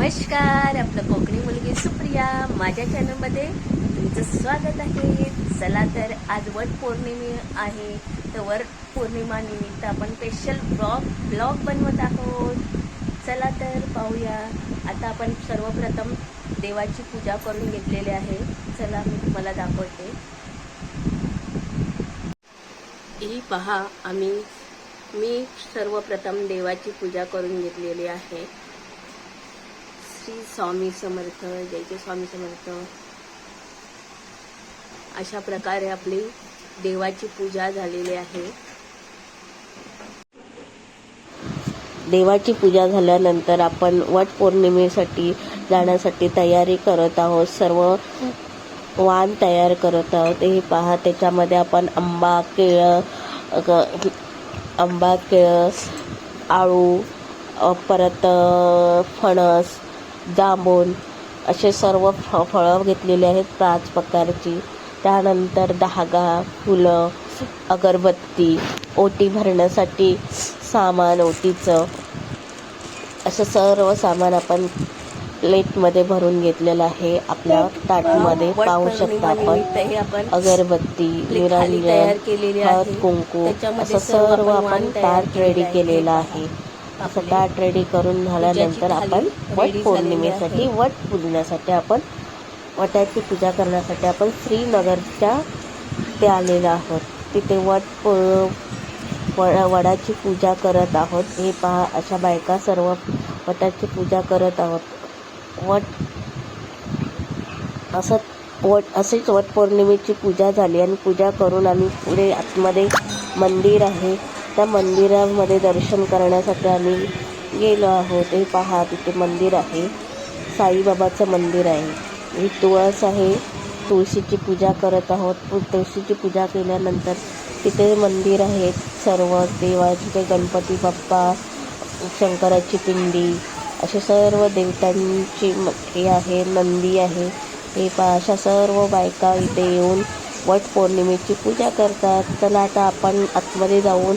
नमस्कार, आपलं कोकणी मुलगी सुप्रिया माझ्या चॅनलमध्ये तुमचं स्वागत आहे. चला तर आज वट पौर्णिमा आहे, तर वट पौर्णिमा निमित्त आपण स्पेशल ब्लॉग बनवत आहोत. चला तर पाहूया. आता आपण सर्वप्रथम देवाची पूजा करून घेतलेली आहे. चला मी तुम्हाला दाखवते. ही पहा, मी सर्वप्रथम देवाची पूजा करून घेतलेली आहे. श्री स्वामी समर्थ, जय स्वामी समर्थ. अशा प्रकारे आपली देवाची पूजा झालेली आहे. देवाची पूजा झाल्यानंतर आपण वट पौर्णिमेसाठी जाण्यासाठी तयारी करत आहोत. सर्व वाण तयार करत आहोत. हे पहा, त्याच्यामध्ये आपण आंबा, केळ, आळू, परत फणस, जांभूळ असे सर्व फळं घेतलेले आहेत 5 प्रकारची. त्यानंतर धागा, फुलं, अगरबत्ती, ओटी भरण्यासाठी सामान, ओटीचं असं सर्व सामान आपण प्लेटमध्ये भरून घेतलेलं आहे. आपल्या ताटमध्ये पाहू शकता आपण अगरबत्ती, निरांजन, हळद, कुंकू असं सर्व आपण ताट रेडी केलेलं आहे. असं ताट रेडी करून झाल्यानंतर आपण वट पौर्णिमेसाठी, वट पूजण्यासाठी, आपण वटाची पूजा करण्यासाठी आपण श्रीनगरच्या ते आलेलो आहोत. तिथे वडाची पूजा करत आहोत. हे पहा, अशा बायका सर्व वटाची पूजा करत आहोत. असेच वट पौर्णिमेची पूजा झाली आणि पूजा करून आम्ही पुढे आतमध्ये मंदिर आहे, त्या मंदिरामध्ये दर्शन करण्यासाठी आम्ही गेलो आहोत. हे पहा, तिथे मंदिर आहे, साईबाबाचं मंदिर आहे. ही तुळस आहे, तुळशीची पूजा करत आहोत. तुळशीची पूजा केल्यानंतर तिथे मंदिर आहेत सर्व देवाचे, गणपती बाप्पा, शंकराची पिंडी असे सर्व देवतांची हे आहे, नंदी आहे. हे पहा, अशा सर्व बायका इथे येऊन वट पौर्णिमेची पूजा करतात. चला आता आपण आतमध्ये जाऊन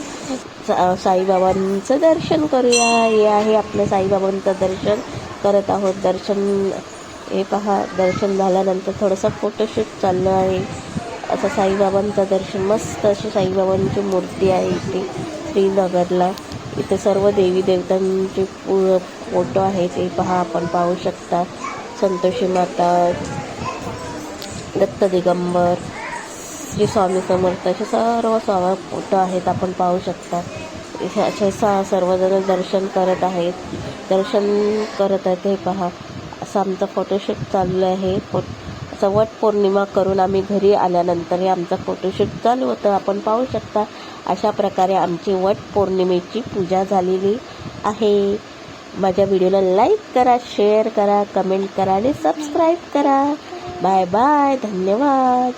साईबाबांचं दर्शन करूया. हे आहे आपलं साईबाबांचं दर्शन करत आहोत. हे पहा, दर्शन झाल्यानंतर थोडंसं फोटोशूट चाललं आहे. असं साईबाबांचं दर्शन, मस्त अशी साईबाबांची मूर्ती आहे इथे श्रीनगरला. इथे सर्व देवी देवतांचे फोटो आहेत. हे पहा, आपण पाहू शकता. संतोषी माता, दत्त दिगंबर, श्री स्वामी समर्थ असे सर्व फोटो आहेत, आपण पाहू शकता. असे सर्वजण दर्शन करत आहेत. हे पहा, असं आमचं फोटोशूट चाललं आहे. असं वट पौर्णिमा करून आम्ही घरी आल्यानंतर हे आमचं फोटोशूट चालू होतं, आपण पाहू शकता. अशा प्रकारे आमची वट पौर्णिमेची पूजा झालेली आहे. माझ्या व्हिडिओला लाईक करा, शेअर करा, कमेंट करा आणि सबस्क्राईब करा. बाय बाय, धन्यवाद.